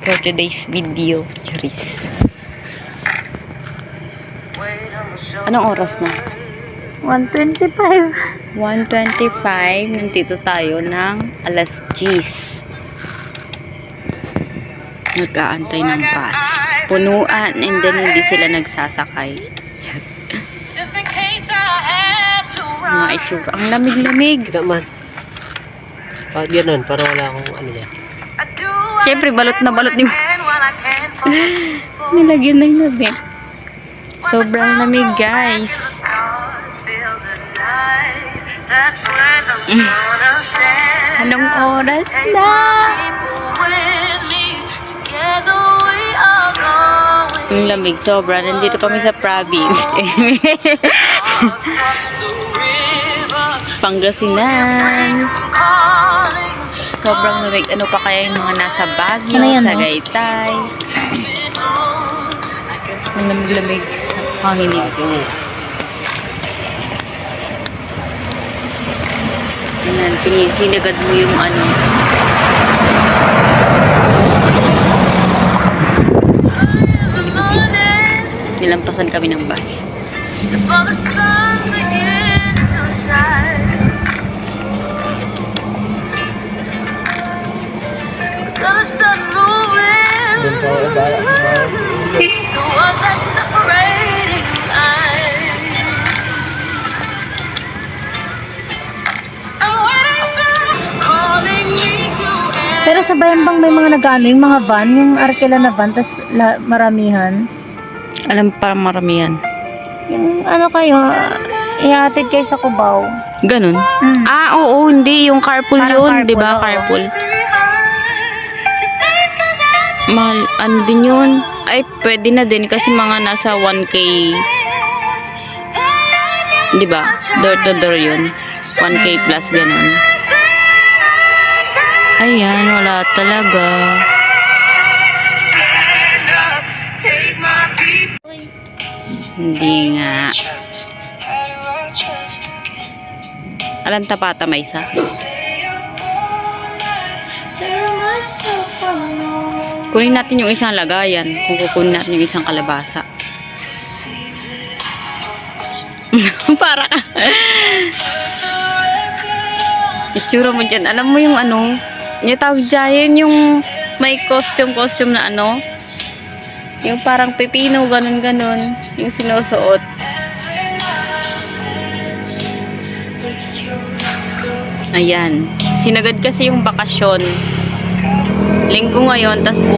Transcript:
for today's video. Charis. Anong oras na? 1:25. 1:25. Nandito tayo ng alas 10. Nag-aantay ng bus. Punuan and then hindi sila nagsasakay. Mga itsura. Ang lamig-lamig. Naman. Pag ganun, para wala akong ano yan. Siyempre, balot na balot ni nilagyan na yung lamig. Sobrang lamig, guys. Anong oras na? Ang lamig, sobra. Nandito kami sa province. Pangasinan. Sobrang lamig. Ano pa kaya yung mga nasa Baguio, Ano yan, no? Tagaytay. Ang lamig-lamig. Hanginig. Ayan, sinisigad mo yung ano. Nilampasan kami ng bus. Doon pa ako bala. Pero sa Bayambang may mga nag-ano, yung mga van, yung arkela na van, tas maramihan. Alam pa maramihan. Yung ano kayo, ihatid kayo sa Cubao. Ganun? Mm. Ah, oo, hindi. Yung carpool Parang yun, carpool, di ba? oo. Carpool. Mahal, ano din yun? Ay, pwede na din kasi mga nasa 1K. Di ba? Door to door yun. 1K plus ganun. Ayan, wala talaga. Hindi nga. Alam tapata may isa. Kunin natin yung isang lagayan. Kung kukunin natin yung isang kalabasa. Para ka. Itsura mo dyan. Alam mo yung ano, yung tawag dyan, yung may costume na ano. Yung parang pepino, ganun-ganun. Yung sinusuot. Ayan. Sinagad kasi yung bakasyon. Linggo ngayon, tas